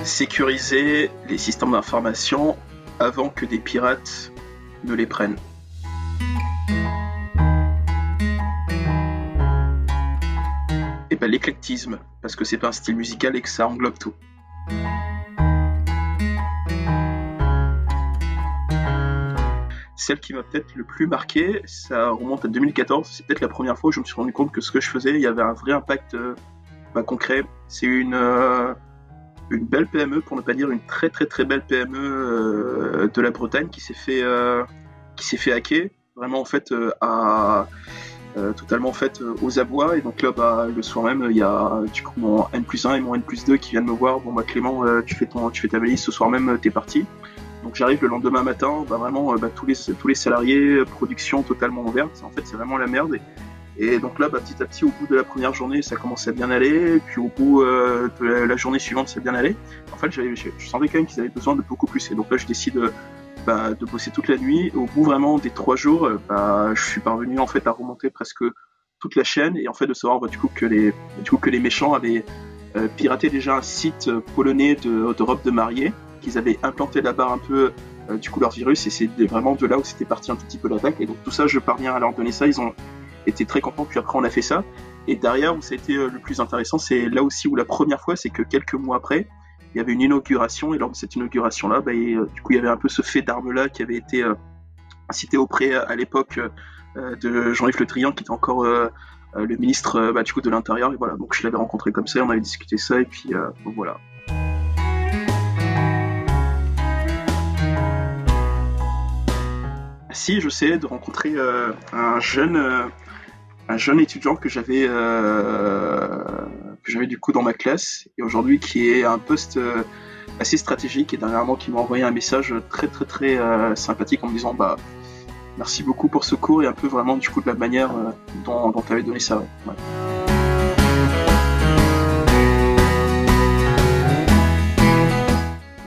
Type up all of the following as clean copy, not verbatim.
Sécuriser les systèmes d'information avant que des pirates ne les prennent. Et ben l'éclectisme, parce que c'est pas un style musical et que ça englobe tout. Celle qui m'a peut-être le plus marqué, ça remonte à 2014, c'est peut-être la première fois où je me suis rendu compte que ce que je faisais, il y avait un vrai impact concret. C'est une belle PME, pour ne pas dire une très très très belle PME de la Bretagne qui s'est fait hacker, vraiment en fait totalement en fait aux abois. Et donc là, le soir même, il y a du coup mon N+1 et mon N+2 qui viennent me voir. Bon Clément, tu fais ta valise, ce soir même t'es parti. Donc j'arrive le lendemain matin, vraiment tous les salariés, production totalement ouverte. En fait, c'est vraiment la merde. Et donc là, petit à petit, au bout de la première journée, ça commençait à bien aller. Et puis au bout de la journée suivante, ça a bien allé. En fait, je sentais quand même qu'ils avaient besoin de beaucoup plus. Et donc là, je décide de bosser toute la nuit. Et au bout vraiment des 3 jours, je suis parvenu en fait à remonter presque toute la chaîne et en fait de savoir que les méchants avaient piraté déjà un site polonais d'Europe de mariés, qu'ils avaient implanté là-bas un peu leur virus, et c'est vraiment de là où c'était parti un tout petit peu l'attaque. Et donc tout ça, je parviens à leur donner ça. Ils ont été très contents. Puis après, on a fait ça. Et derrière, où ça a été le plus intéressant, c'est là aussi où la première fois, c'est que quelques mois après, il y avait une inauguration, et lors de cette inauguration-là, il y avait un peu ce fait d'armes-là qui avait été cité auprès à l'époque de Jean-Yves Le Drian, qui était encore le ministre de l'Intérieur. Et voilà, donc je l'avais rencontré comme ça, on avait discuté ça, et puis voilà. Si, je sais de rencontrer un jeune étudiant que j'avais du coup dans ma classe, et aujourd'hui qui est à un poste assez stratégique, et dernièrement qui m'a envoyé un message très très très sympathique en me disant merci beaucoup pour ce cours, et un peu vraiment du coup de la manière dont tu avais donné ça. Ouais.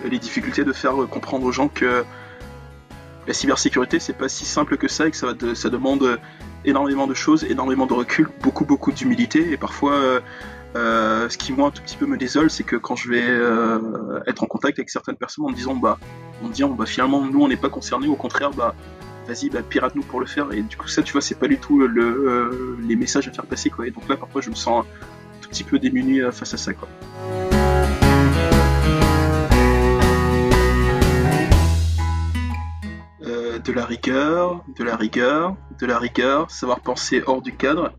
Les difficultés de faire comprendre aux gens que la cybersécurité, c'est pas si simple que ça, et que ça demande énormément de choses, énormément de recul, beaucoup d'humilité. Et parfois, ce qui moi un tout petit peu me désole, c'est que quand je vais être en contact avec certaines personnes en me disant finalement nous on n'est pas concernés, au contraire vas-y pirate-nous pour le faire. Et du coup ça, tu vois, c'est pas du tout les messages à faire passer, quoi. Et donc là parfois je me sens un tout petit peu démuni face à ça, quoi. De la rigueur, savoir penser hors du cadre,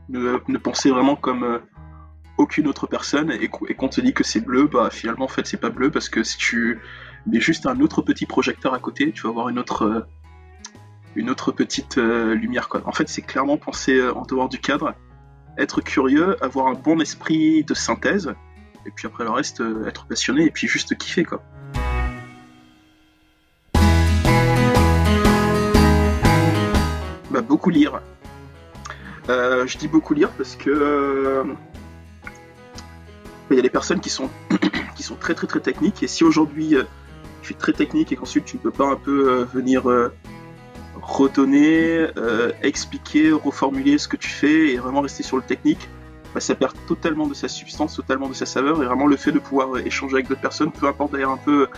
ne penser vraiment comme aucune autre personne, et qu'on te dit que c'est bleu, finalement en fait c'est pas bleu, parce que si tu mets juste un autre petit projecteur à côté, tu vas avoir une autre petite lumière, quoi. En fait, c'est clairement penser en dehors du cadre, être curieux, avoir un bon esprit de synthèse, et puis après le reste, être passionné, et puis juste kiffer, quoi. Beaucoup lire. Je dis beaucoup lire parce que il y a des personnes qui sont très très très techniques, et si aujourd'hui tu es très technique et qu'ensuite tu ne peux pas un peu venir redonner, expliquer, reformuler ce que tu fais et vraiment rester sur le technique, ça perd totalement de sa substance, totalement de sa saveur. Et vraiment le fait de pouvoir échanger avec d'autres personnes, peu importe d'ailleurs un peu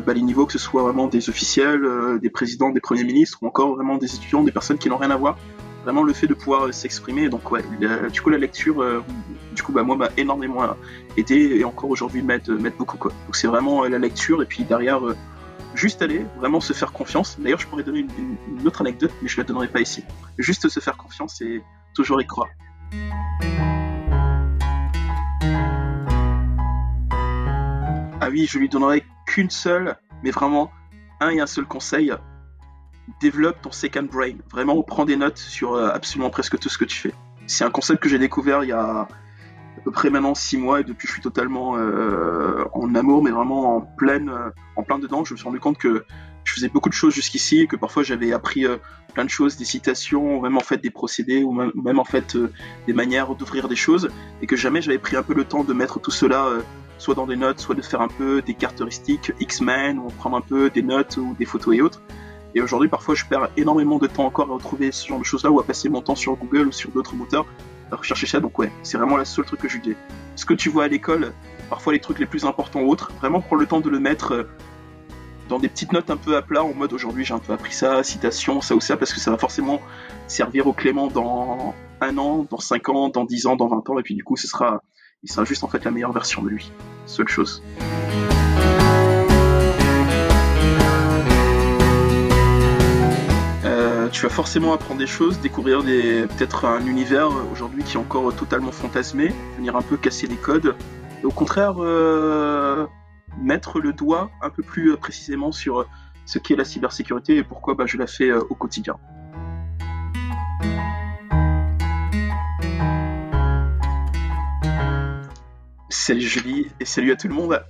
les niveaux, que ce soit vraiment des officiels, des présidents, des premiers ministres, ou encore vraiment des étudiants, des personnes qui n'ont rien à voir, vraiment le fait de pouvoir s'exprimer. Donc ouais, du coup la lecture moi m'a énormément aidé, et encore aujourd'hui m'aide beaucoup, quoi. Donc c'est vraiment la lecture, et puis derrière juste aller, vraiment se faire confiance. D'ailleurs je pourrais donner une autre anecdote, mais je la donnerai pas ici. Juste se faire confiance et toujours y croire. Ah oui, je lui donnerai qu'une seule, mais vraiment un et un seul conseil: développe ton second brain. Vraiment, prends des notes sur absolument presque tout ce que tu fais. C'est un concept que j'ai découvert il y a à peu près maintenant 6 mois, et depuis je suis totalement en amour, mais vraiment en plein dedans. Je me suis rendu compte que je faisais beaucoup de choses jusqu'ici et que parfois j'avais appris plein de choses, des citations, même en fait des procédés ou même en fait des manières d'ouvrir des choses et que jamais j'avais pris un peu le temps de mettre tout cela soit dans des notes, soit de faire un peu des caractéristiques X-Men ou prendre un peu des notes ou des photos et autres. Et aujourd'hui, parfois, je perds énormément de temps encore à retrouver ce genre de choses-là ou à passer mon temps sur Google ou sur d'autres moteurs à rechercher ça. Donc ouais, c'est vraiment le seul truc que je dis. Ce que tu vois à l'école, parfois les trucs les plus importants ou autres, vraiment prendre le temps de le mettre dans des petites notes un peu à plat, en mode aujourd'hui j'ai un peu appris ça, citation, ça ou ça, parce que ça va forcément servir au Clément dans 1 an, dans 5 ans, dans 10 ans, dans 20 ans, et puis du coup il sera juste en fait la meilleure version de lui. Seule chose. Tu vas forcément apprendre des choses, découvrir peut-être un univers aujourd'hui qui est encore totalement fantasmé, venir un peu casser les codes, et au contraire mettre le doigt un peu plus précisément sur ce qu'est la cybersécurité et pourquoi je la fais au quotidien. Salut Julie et salut à tout le monde.